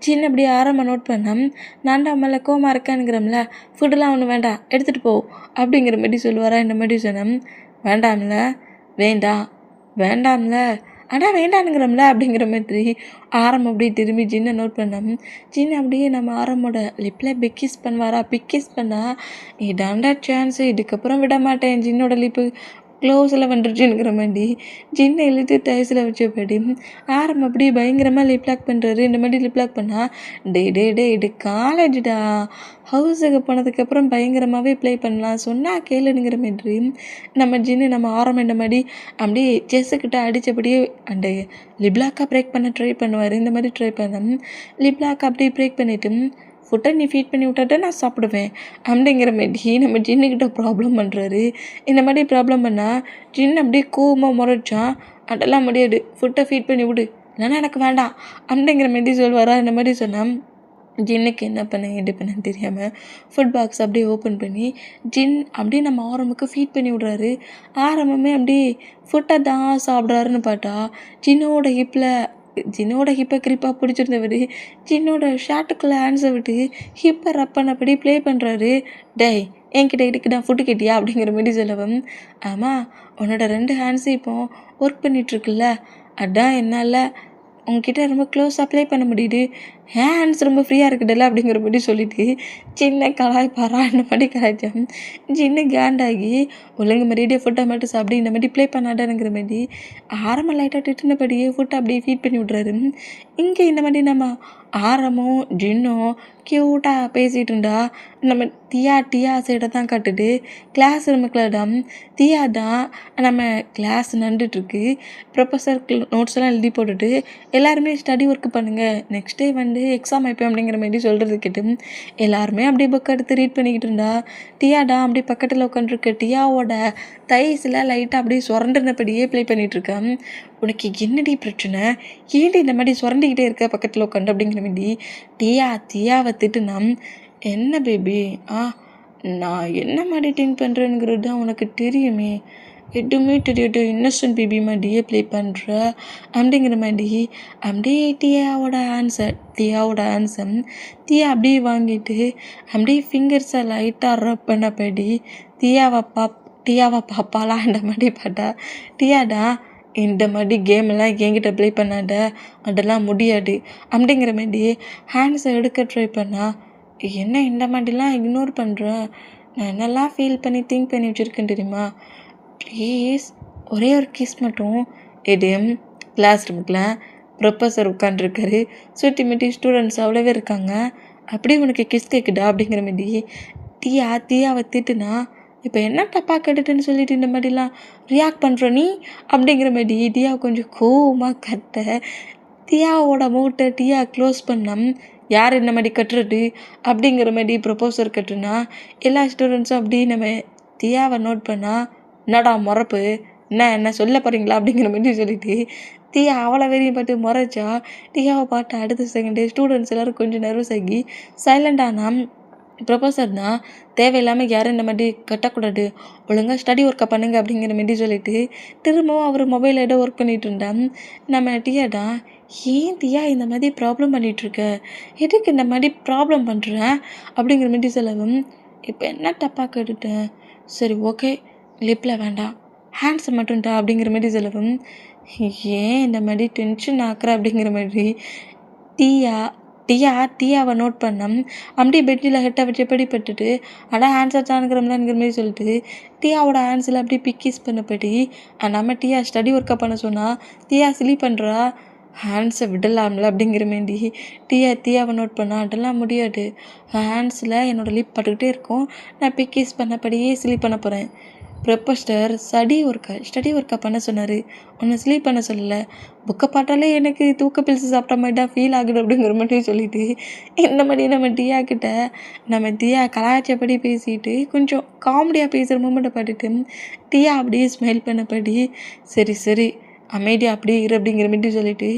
சின்ன அப்படியே நோட் பண்ணேன். நான் தான் மேலே கோவமாக இருக்கேனுங்கிறம்ல, ஃபுட்டெல்லாம் ஒன்றும் வேண்டாம் எடுத்துகிட்டு போ அப்படிங்கிற மாதிரி சொல்லுவாரா இந்த மாதிரி சொன்னேன். வேண்டாம்ல ஆனால் வேண்டானுங்கிறோம்ல அப்படிங்கிற மாதிரி அப்படியே திரும்பி ஜின்னை நோட் பண்ணோம். ஜின் அப்படியே நம்ம ஆரமோட லிப்பில் பிக்கிஸ் பண்ணுவாரா, பிக்கிஸ் பண்ணால் இதாண்டா சான்ஸு, இதுக்கப்புறம் விட மாட்டேன் ஜின்னோட லிப்பு க்ளோஸில் வந்துருச்சுங்கிற மாதிரி ஜின்னை இழுத்து டைஸில் வச்சபடி ஆரம் அப்படியே பயங்கரமாக லிப் லாக் பண்ணுறாரு. இந்த மாதிரி லிப் லாக் பண்ணால் டே இது காலேஜ்டா, ஹவுஸுக்கு போனதுக்கப்புறம் பயங்கரமாகவே ப்ளே பண்ணலாம், சொன்னால் கேளுங்கிற மாதிரி நம்ம ஜின்னு நம்ம ஆரம் இந்த மாதிரி அப்படியே செஸ்ஸுக்கிட்ட அடித்தபடியே அந்த லிப்லாக்காக பிரேக் பண்ண ட்ரை பண்ணுவார். இந்த மாதிரி ட்ரை பண்ண லிப்லாக் அப்படியே பிரேக் பண்ணிவிட்டு ஃபுட்டை நீ ஃபீட் பண்ணி விட்டாட்டா நான் சாப்பிடுவேன் அப்படிங்கிற மாதிரி நம்ம ஜின்னுக்கிட்ட ப்ராப்ளம் பண்ணுறாரு. இந்த மாதிரி ப்ராப்ளம் பண்ணால் ஜின்னு அப்படியே கோவமாக முறைச்சான். அதெல்லாம் முடியாது, ஃபுட்டை ஃபீட் பண்ணி விடு, இல்லைன்னா எனக்கு வேண்டாம் அப்படிங்கிற மாதிரி சொல்வாரா. இந்த மாதிரி சொன்னால் ஜின்னுக்கு என்ன பண்ண ஏது பண்ணன்னு தெரியாமல் ஃபுட் பாக்ஸ் அப்படியே ஓப்பன் பண்ணி ஜின் அப்படியே நம்ம ஆரம்புக்கு ஃபீட் பண்ணி விட்றாரு. ஆரம்பமே அப்படியே ஃபுட்டை தான் சாப்பிட்றாருன்னு பார்த்தா ஜின்னோட ஹிப்பை கிரிப்பாக பிடிச்சிருந்தவர் ஜின்னோட ஷார்ட்டுக்குள்ளே ஹேண்ட்ஸை விட்டு ஹிப்பை ரப் பண்ணபடி ப்ளே பண்ணுறாரு. டேய், என்கிட்ட இதுக்கு நான் ஃபுட்டு கேட்டியா அப்படிங்கிற மாதிரி சொல்லவும், ஆமாம் உன்னோட 2 ஹேண்ட்ஸும் இப்போ ஒர்க் பண்ணிகிட்ருக்குல்ல, அதான் என்னால் உங்ககிட்ட ரொம்ப க்ளோஸ் அப்ளை பண்ண முடியுது, ஹேண்ட்ஸ் ரொம்ப ஃப்ரீயாக இருக்குதுல்ல அப்படிங்கிற மாதிரி சொல்லிவிட்டு சின்ன கலாய்ப்பாரா இந்த மாதிரி கலாய்ச்சோம். சின்ன கேண்டாகி ஒழுங்கு மாதிரியே ஃபுட்டை மட்டும் சாப்பிட்டு இந்த மாதிரி ப்ளே பண்ணாடானுங்கிற மாதிரி ஆரம்பம் லைட்டாக திட்டினபடியே ஃபுட்டை அப்படியே ஃபீட் பண்ணி விட்றாரு. இங்கே இந்த மாதிரி நம்ம ஆரமும் ஜின்னும் க்யூட்டாக பேசிகிட்டு இருந்தா நம்ம டியா சைடை தான் காட்டுது. கிளாஸ் ரூமுக்குள்ளதான் தியா தான் நம்ம கிளாஸ் நடந்துட்டுருக்கு. ப்ரொஃபஸர் நோட்ஸ் எல்லாம் எழுதி போட்டுட்டு எல்லாருமே ஸ்டடி ஒர்க் பண்ணுங்கள், நெக்ஸ்ட் டே எக்ஸாம் வைப்பேன் அப்படிங்கிற மாதிரி சொல்கிறது கேட்டு எல்லாருமே அப்படியே புக் எடுத்து ரீட் பண்ணிக்கிட்டு இருந்தா டியாடா அப்படியே பக்கத்தில் உட்காந்துருக்கு. டியாவோட தைஸில் லைட்டாக அப்படியே சுரண்டினபடியே ப்ளே பண்ணிகிட்ருக்கேன். உனக்கு என்னடி பிரச்சனை, ஏன்டி இந்த மாதிரி சுரண்டிக்கிட்டே இருக்க பக்கத்தில் உட்காந்து அப்படிங்கிற மாதிரி தியாவை திட்டுனா, என்ன பேபி, நான் என்ன மாதிரி திங்க் பண்ணுறேங்கிறது தான் உனக்கு தெரியுமே, எதுவுமே தெரியாது, இன்னசென்ட் பேபி மாதிரியே ப்ளே பண்ணுற அப்படிங்கிற மாதிரி அப்படியே டியாவோட ஆன்சர் தியா அப்படியே வாங்கிட்டு அப்படியே ஃபிங்கர்ஸை லைட்டாக ரப் பண்ணபடி டியாவை பாப்பாலா அந்த மாதிரி பார்த்தா டியாடா இந்த மாதிரி கேமெல்லாம் என்கிட்ட ப்ளே பண்ணாத, அதெல்லாம் முடியாது அப்படிங்கிற மாதிரி ஹேண்ட்ஸை எடுக்க ட்ரை பண்ணா, என்ன இந்த மாதிரிலாம் இக்னோர் பண்ணுறேன், நான் என்னெல்லாம் ஃபீல் பண்ணி திங்க் பண்ணி வச்சுருக்கேன் தெரியுமா, ப்ளீஸ் ஒரே ஒரு கிஸ் மட்டும். எடிஎம் கிளாஸ் ரூமுக்குள்ள ப்ரொஃபஸர் உட்காண்ட்ருக்காரு, சுற்றி முட்டி ஸ்டூடெண்ட்ஸ் அவ்வளோவே இருக்காங்க, அப்படியே உனக்கு கிஸ் கேட்குதா அப்படிங்கிற மாதிரி தியாவை திட்டுனா, இப்போ என்ன தப்பாக கேட்டுட்டுன்னு சொல்லிட்டு இந்த மாதிரிலாம் ரியாக்ட் பண்ணுற நீ அப்படிங்கிற மாதிரி தியா கொஞ்சம் கோவமாக கட்ட தியாவோட மூட்டை டியா க்ளோஸ் பண்ணோம். யார் இந்த மாதிரி கட்டுறது அப்படிங்கிற மாதிரி ப்ரொபோசர் கட்டுனா எல்லா ஸ்டூடெண்ட்ஸும் அப்படி நம்ம தியாவை நோட் பண்ணால், என்னடா முறப்பு, என்ன சொல்ல போகிறீங்களா அப்படிங்கிற மாதிரி சொல்லிட்டு தியா அவளை வெறியும் பார்த்து முறைச்சா தியாவை பார்த்து அடுத்த செகண்டே ஸ்டூடெண்ட்ஸ் எல்லோரும் கொஞ்சம் நர்வஸ் ஆகி சைலண்டானா ப்ரொஃபஸர் தான் தேவையில்லாமல் யாரும் இந்த மாதிரி கட்டக்கூடாது, ஒழுங்காக ஸ்டடி ஒர்க்கை பண்ணுங்க அப்படிங்கிற மாதிரி சொல்லிட்டு திரும்பவும் அவர் மொபைல் ஏதோ ஒர்க் பண்ணிகிட்டு இருந்தான். நம்ம டியாடா, ஏன் தியா இந்த மாதிரி ப்ராப்ளம் பண்ணிகிட்ருக்க, எதுக்கு இந்த மாதிரி ப்ராப்ளம் பண்ணுறேன் அப்படிங்கிற மாதிரி சொல்லவும், இப்போ என்ன தப்பாக கேட்டுட்டேன், சரி ஓகே லிப்பில் வேண்டாம் ஹேண்ட்ஸை மட்டும்டா அப்படிங்கிற மாதிரி சொல்லவும், ஏன் இந்த மாதிரி டென்ஷன் ஆக்குற அப்படிங்கிற மாதிரி டியாவை நோட் பண்ணோம். அப்படியே பெட்டில் ஹெட்டை வச்சு படிப்பட்டுட்டு ஹேண்ட்ஸை தானுங்கிறோம்லாங்கிற மாதிரி சொல்லிட்டு டியாவோட ஹேண்ட்ஸில் அப்படியே பிக்கிஸ் பண்ணப்படி நம்ம டியா ஸ்டடி ஒர்க்கை பண்ண சொன்னால் தியா சிலி பண்ணுறா, ஹேண்ட்ஸை விடலாம்ல அப்படிங்கிற மாரி தியாவை நோட் பண்ணால் அதெல்லாம் முடியாது, ஹேண்ட்ஸில் என்னோடய லிப் பட்டுக்கிட்டே இருக்கும், நான் பிக்கிஸ் பண்ணபடியே சிலி பண்ண போகிறேன். ப்ரொஃபஸர் ஸ்டடி ஒர்க்கை பண்ண சொன்னார், ஒன்று ஸ்லீப் பண்ண சொல்லலை, புக்கை பார்த்தாலே எனக்கு தூக்க பில்ஸு சாப்பிட்ட மாதிரி தான் ஃபீல் ஆகுது அப்படிங்கிற மாதிரி சொல்லிவிட்டு இந்த மாதிரி நம்ம தியா கலாய்ச்சபடி பேசிட்டு கொஞ்சம் காமெடியாக பேசுகிற மூமெண்ட்டை பார்த்துட்டு தியா அப்படியே ஸ்மைல் பண்ணபடி சரி அமைதியாக அப்படியே இரு அப்படிங்கிற மாதிரி சொல்லிவிட்டு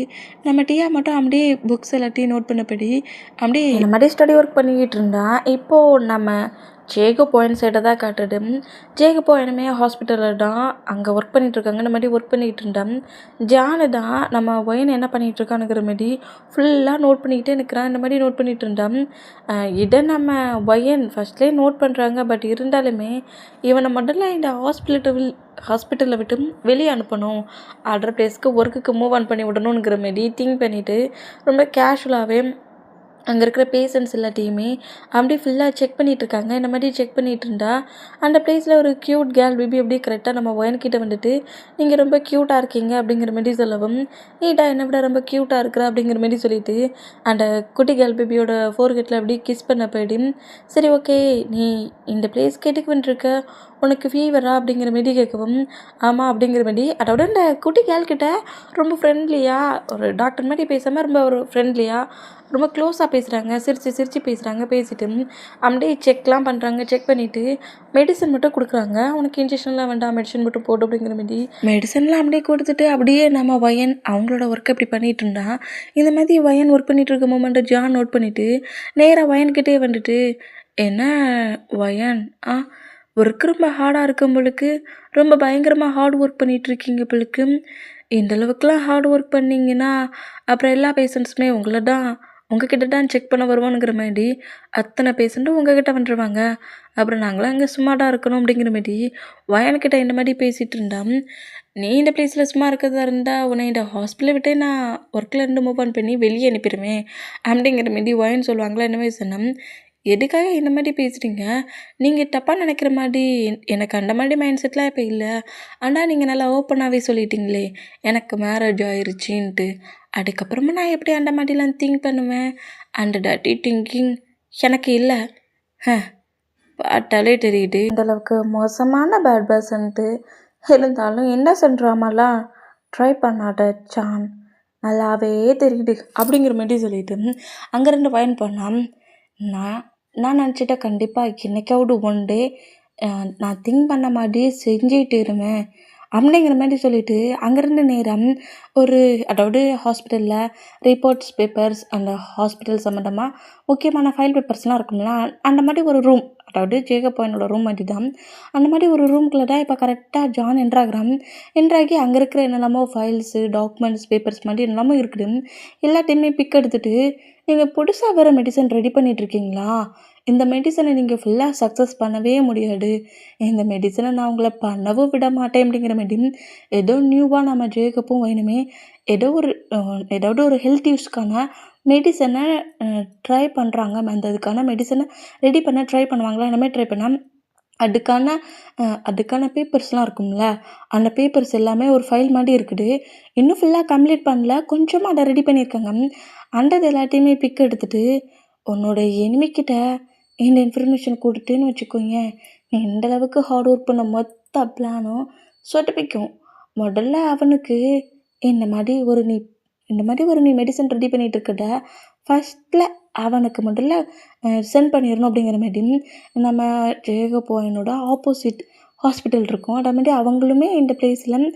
நம்ம டியா மட்டும் அப்படியே புக்ஸ் எல்லாத்தையும் நோட் பண்ணபடி அப்படியே இந்த மாதிரி ஸ்டடி ஒர்க் பண்ணிக்கிட்டு இருந்தா. இப்போது நம்ம ஜேகோ பாயிண்ட் சைடை தான் காட்டுது. ஜேகோ பாயினுமே ஹாஸ்பிட்டலில் தான் அங்கே ஒர்க் பண்ணிகிட்ருக்காங்க. இந்த மாதிரி ஒர்க் பண்ணிகிட்டு இருந்தான். ஜானு தான் நம்ம ஒயன் என்ன பண்ணிகிட்ருக்கானுங்கிற மாதிரி ஃபுல்லாக நோட் பண்ணிக்கிட்டே நிற்கிறான். இந்த மாதிரி நோட் பண்ணிகிட்டு இருந்தான். இதை நம்ம ஒயன் ஃபஸ்ட்லேயே நோட் பண்ணுறாங்க. பட் இருந்தாலுமே இவனை முதல்ல இந்த ஹாஸ்பிட்டலில் விட்டு வெளியே அனுப்பணும், அதர் பிளேஸ்க்கு ஒர்க்குக்கு மூவ் ஆன் பண்ணி விடணுங்கிற மாதிரி திங்க் பண்ணிவிட்டு ரொம்ப கேஷுவலாகவே அங்கே இருக்கிற பேஷண்ட்ஸ் எல்லாத்தையுமே அப்படியே ஃபுல்லாக செக் பண்ணிகிட்ருக்காங்க. இந்த மாதிரி செக் பண்ணிகிட்டு இருந்தா அந்த ப்ளேஸில் ஒரு க்யூட் கேர்ள் பேபி அப்படியே கரெக்டாக நம்ம ஒயன்கிட்ட வந்துட்டு நீங்கள் ரொம்ப க்யூட்டாக இருக்கீங்க அப்படிங்கிற மாதிரி சொல்லவும், ஏடா என்னை விட ரொம்ப க்யூட்டாக இருக்கிற அப்படிங்கிற மாதிரி சொல்லிட்டு அந்த குட்டி கேர்ள் பேபியோட ஃபோர்கெட்டில் அப்படியே கிஸ் பண்ண போயிடு. சரி ஓகே, நீ இந்த ப்ளேஸ்க்கு எதுக்கு வந்துருக்க, உனக்கு ஃபீவரா அப்படிங்கிற மாரி கேட்கவும், ஆமாம் அப்படிங்கிற மாரி அதோட இந்த குட்டி கேர்ள்கிட்ட ரொம்ப ஃப்ரெண்ட்லியாக ஒரு டாக்டர் மாதிரி பேசாமல் ரொம்ப ஒரு ஃப்ரெண்ட்லியாக ரொம்ப க்ளோஸாக பேசுகிறாங்க. சிரித்து சிரித்து பேசுகிறாங்க. பேசிட்டு அப்படியே செக்லாம் பண்ணுறாங்க. செக் பண்ணிவிட்டு மெடிசன் மட்டும் கொடுக்குறாங்க. உனக்கு இன்ஜெக்ஷன்லாம் வேண்டாம், மெடிசன் மட்டும் போட்டு அப்படிங்கிற மாரி மெடிசன்லாம் அப்படியே கொடுத்துட்டு அப்படியே நம்ம வயன் அவங்களோட ஒர்க்கை இப்படி பண்ணிகிட்டு இருந்தா இந்த மாதிரி வயன் ஒர்க் பண்ணிகிட்டு இருக்க மூமெண்ட்டை ஜான் நோட் பண்ணிவிட்டு நேராக வயன்கிட்டே வந்துட்டு, என்ன வயன், ஒர்க் ரொம்ப ஹார்டாக இருக்கும் போலுக்கு, ரொம்ப பயங்கரமாக ஹார்ட் ஒர்க் பண்ணிகிட்ருக்கீங்க போலுக்கு. இந்தளவுக்குலாம் ஹார்ட் ஒர்க் பண்ணிங்கன்னா அப்புறம் எல்லா பேஷண்ட்ஸுமே உங்ககிட்ட தான் செக் பண்ண வருவோங்கிற மாதிரி அத்தனை பேஷண்ட்டும் உங்ககிட்ட வந்துடுவாங்க. அப்புறம் நாங்களாம் அங்கே சும்மா தான் இருக்கணும் அப்படிங்கிற மாதிரி வயன்கிட்ட இந்த மாதிரி பேசிகிட்டு இருந்தான். நீ இந்த ப்ளேஸில் சும்மா இருக்கிறதா இருந்தால் உன்னை இந்த ஹாஸ்பிட்டலை விட்டே நான் ஒர்க்கில் இருந்து மூவ் ஆன் பண்ணி வெளியே அனுப்பிடுவேன் அப்படிங்கிற மாதிரி வயன் சொல்லுவாங்களா என்ன மாதிரி சொன்னோம். எதுக்காக இந்த மாதிரி பேசுகிறீங்க, நீங்கள் தப்பாக நினைக்கிற மாதிரி எனக்கு அந்த மாதிரி மைண்ட் செட்லாம் இப்போ இல்லை. ஆனால் நீங்கள் நல்லா ஓப்பனாகவே சொல்லிட்டீங்களே எனக்கு மேரேஜ் ஆயிடுச்சின்ட்டு. அதுக்கப்புறமா நான் எப்படி அந்த மாதிரிலாம் திங்க் பண்ணுவேன், அந்த டர்ட்டி திங்கிங் எனக்கு இல்லை. பார்த்தாலே தெரியுது இந்தளவுக்கு மோசமான பேட் பர்சன்ட்டு. இருந்தாலும் இன்னசென்ட் ட்ராமாலாம் ட்ரை பண்ணாத சான், நல்லாவே தெரியுது அப்படிங்கிற மாதிரி சொல்லிட்டு அங்கேருந்து வயன் பண்ணான். நான் நினச்சிட்டேன் கண்டிப்பாக என்னைக்காவது ஒன் டே நான் திங்க் பண்ண மாதிரியே செஞ்சுட்டு இருவேன் அப்படிங்கிற மாதிரி சொல்லிட்டு அங்கேருந்து நேரம் ஒரு அதாவது ஹாஸ்பிட்டலில் ரிப்போர்ட்ஸ் பேப்பர்ஸ் அந்த ஹாஸ்பிட்டல் சம்மந்தமாக முக்கியமான ஃபைல் பேப்பர்ஸ்லாம் இருக்கும்ல, அந்த மாதிரி ஒரு ரூம், அதாவது ஜேகப் பாயினோட ரூம் மாதிரி தான். அந்த மாதிரி ஒரு ரூம்குள்ளே தான் இப்போ கரெக்டாக ஜான் என்ட்ராகி அங்கே இருக்கிற என்னெல்லாமோ ஃபைல்ஸு டாக்குமெண்ட்ஸ் பேப்பர்ஸ் மாதிரி என்னெல்லாமோ இருக்குது. எல்லாத்தையுமே பிக் எடுத்துகிட்டு, நீங்கள் புதுசாக வேறு மெடிசன் ரெடி பண்ணிகிட்ருக்கீங்களா, இந்த மெடிசனை நீங்கள் ஃபுல்லாக சக்ஸஸ் பண்ணவே முடியாது, இந்த மெடிசனை நான் உங்களை பண்ணவும் விட மாட்டேன் அப்படிங்கிற மாதிரி ஏதோ நியூவாக நம்ம ஜேகப்பும் வேணுமே ஏதாவது ஒரு ஹெல்த் யூஸ்க்கான மெடிசனை ட்ரை பண்ணுறாங்க. அந்த அதுக்கான மெடிசனை ரெடி பண்ண ட்ரை பண்ணுவாங்களா, இந்த மாதிரி ட்ரை பண்ணால் அதுக்கான பேப்பர்ஸ்லாம் இருக்கும்ல, அந்த பேப்பர்ஸ் எல்லாமே ஒரு ஃபைல் மாதிரி இருக்குது. இன்னும் ஃபுல்லாக கம்ப்ளீட் பண்ணல, கொஞ்சமாக அதை ரெடி பண்ணியிருக்காங்க. அந்த எல்லாத்தையுமே பிக் எடுத்துகிட்டு உன்னோட எனிமிக்கிட்ட இந்த இன்ஃபர்மேஷன் கொடுத்தேன்னு வச்சுக்கோங்க, நீ எந்தளவுக்கு ஹார்ட் ஒர்க் பண்ண மொத்த பிளானும் சொதப்பிக்கும். முதல்ல அவனுக்கு இந்த மாதிரி ஒரு நீ மெடிசன் ரெடி பண்ணிகிட்டு இருக்கத ஃபஸ்ட்டில் அவனுக்கு முதல்ல சென்ட் பண்ணிடணும் அப்படிங்கிற மாதிரி நம்ம ஜேகப் பாயினோட ஆப்போசிட் ஹாஸ்பிட்டல் இருக்கும். அதே மாதிரி அவங்களுமே இந்த ப்ளேஸில்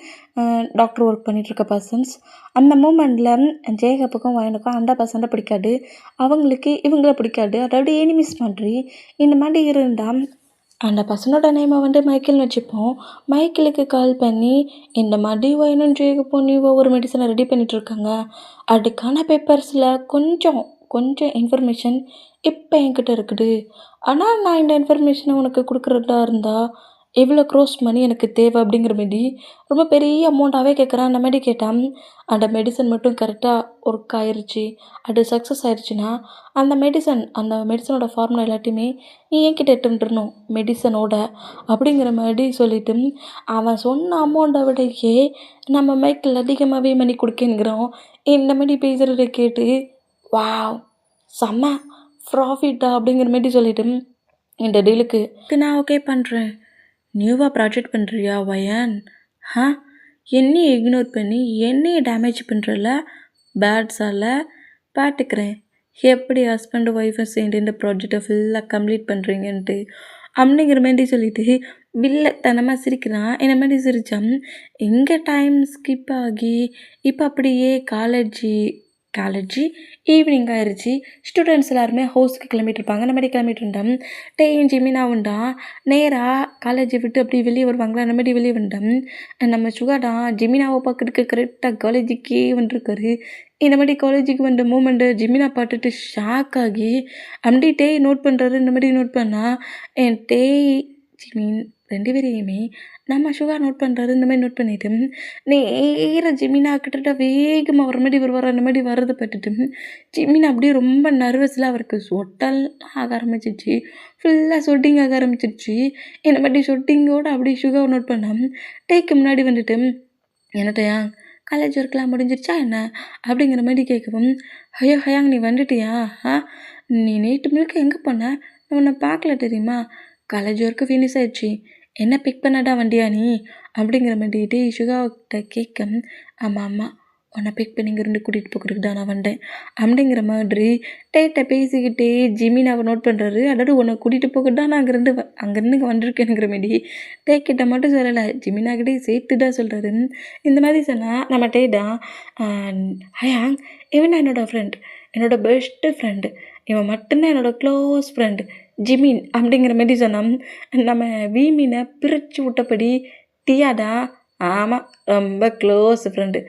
டாக்டர் ஒர்க் பண்ணிகிட்ருக்க பர்சன்ஸ். அந்த மூமெண்ட்டில் ஜேகப்புக்கும் வயனுக்கும் அந்த பர்சன்ட்டை பிடிக்காது, அவங்களுக்கு இவங்கள பிடிக்காது. அதாவது எனிமிஸ் மாதிரி இந்த மாதிரி இருந்தால் அந்த பர்சனோட நேமை மைக்கேல்னு வச்சுப்போம். மைக்கேலுக்கு கால் பண்ணி இந்த மாதிரி வயனும் ஜேகப்பும் நீ ஒவ்வொரு மெடிசனை ரெடி பண்ணிகிட்ருக்காங்க, அதுக்கான பேப்பர்ஸில் கொஞ்சம் இன்ஃபர்மேஷன் இப்போ என்கிட்ட இருக்குது. ஆனால் நான் இந்த இன்ஃபர்மேஷனை உனக்கு கொடுக்குறதா இருந்தால் எவ்வளோ க்ரோஸ் மணி எனக்கு தேவை அப்படிங்கிற மாரி ரொம்ப பெரிய அமௌண்ட்டாகவே கேட்குறான். அந்த மாதிரி கேட்டால் அந்த மெடிசன் மட்டும் கரெக்டாக ஒர்க் ஆயிடுச்சு, அது சக்ஸஸ் ஆயிடுச்சுன்னா அந்த மெடிசனோட ஃபார்முலா எல்லாத்தையுமே நீ என்கிட்ட எடுத்துட்டுருணும் மெடிசனோட அப்படிங்கிற மாதிரி சொல்லிவிட்டு அவன் சொன்ன அமௌண்ட்டை விடையே நம்ம மைக்கில் அதிகமாகவே மணி கொடுக்கணுங்கிறோம். இந்த மாதிரி பேசுகிறத கேட்டு வாவ் செம்ம ப்ராஃபிட்டா அப்படிங்கிற மாதிரி சொல்லிவிட்டு இந்த டீலுக்கு நான் ஓகே பண்ணுறேன். நியூவாக ப்ராஜெக்ட் பண்ணுறியா வயன்? என்னையை இக்னோர் பண்ணி என்னையை டேமேஜ் பண்ணுறல பேட்ஸால் பார்த்துக்கிறேன், எப்படி ஹஸ்பண்ட் ஒய்ஃபும் சேர்ந்து இந்த ப்ராஜெக்டை ஃபுல்லாக கம்ப்ளீட் பண்ணுறீங்கன்ட்டு அப்படிங்கிற மாதிரி சொல்லிவிட்டு வில்லத்தனமாக சிரிக்கிறான். இந்த மாதிரி சிரித்தான் எங்கே டைம் ஸ்கிப் ஆகி இப்போ அப்படியே காலேஜ் ஈவினிங் ஆயிடுச்சு. ஸ்டூடெண்ட்ஸ் எல்லாருமே ஹவுஸ்க்கு கிளம்பிட்டு இருப்பாங்க. அந்த மாதிரி கிளம்பிட்டு இருந்தோம். டேயும் ஜிமினாவும் தான் நேராக காலேஜை விட்டு அப்படி வெளியே வருவாங்களா, அந்த மாதிரி வெளியே வந்துட்டோம். நம்ம சுகாதான் ஜிமினாவை பார்க்கறதுக்கு கரெக்டாக காலேஜுக்கே வந்துருக்காரு. இந்த மாதிரி காலேஜுக்கு வந்த மூமெண்ட்டு ஜிமினா பார்த்துட்டு ஷாக் ஆகி அப்படி டேய் நோட் பண்ணுறாரு. இந்த மாதிரி நோட் பண்ணால் என் டேய் 2 பேரையுமே நம்ம சுகா நோட் பண்ணுறாரு. இந்த மாதிரி நோட் பண்ணிவிட்டு நேராக ஜிமினா கிட்ட வேகமாக வர மாதிரி வருவார். அந்த மாதிரி வர்றதை பட்டுட்டு ஜிமினா அப்படியே ரொம்ப நர்வஸில் அவருக்கு சொட்டல் ஆக ஆரம்பிச்சிச்சு. ஃபுல்லாக சொட்டிங் ஆக ஆரம்பிச்சிருச்சு. இந்த மாதிரி சொட்டிங்கோடு அப்படியே சுகாவை நோட் பண்ணால் டேக்கு முன்னாடி வந்துட்டு என்னட்டையா காலேஜ் ஒர்க்லாம் முடிஞ்சிருச்சா என்ன அப்படிங்கிற மாதிரி கேட்கவும், ஐயோ ஹயாங் நீ வந்துட்டியா? நீ நேற்று முழுக்க எங்கே போன? நான் உன்னை பார்க்கல தெரியுமா? காலேஜ் ஒர்க்கு ஃபினிஷ் ஆயிடுச்சு. என்ன பிக் பண்ணடா வண்டியா நீ அப்படிங்கிற மாதிரி சுகாக்கிட்ட கேட்க, ஆமாம் உன்னை பிக் பண்ணி இங்கேருந்து கூட்டிகிட்டு போகிறதுக்கு தான் நான் வந்தேன் அப்படிங்கிற மாதிரி டேட்டை பேசிக்கிட்டே ஜிமினாவை நோட் பண்ணுறாரு. அதாவது உன்னை கூட்டிகிட்டு போகிறது தான் நான் அங்கேருந்து இங்கே வந்திருக்கேனுங்கிற மாரி டேக்கிட்ட மட்டும் சொல்லலை, ஜிமினாக்கிட்டே சேர்த்து தான் சொல்கிறாரு. இந்த மாதிரி சொன்னால் நம்ம டேடா ஹயாங் இவன் என்னோடய ஃப்ரெண்ட், என்னோடய பெஸ்ட்டு ஃப்ரெண்டு, இவன் மட்டும்தான் என்னோடய க்ளோஸ் ஃப்ரெண்டு ஜிமின் அப்படிங்கிற மாதிரி சொன்னான். நம்ம வீமினை பிரித்து விட்டபடி டியாடா ஆமாம் ரொம்ப க்ளோஸ் ஃப்ரெண்டு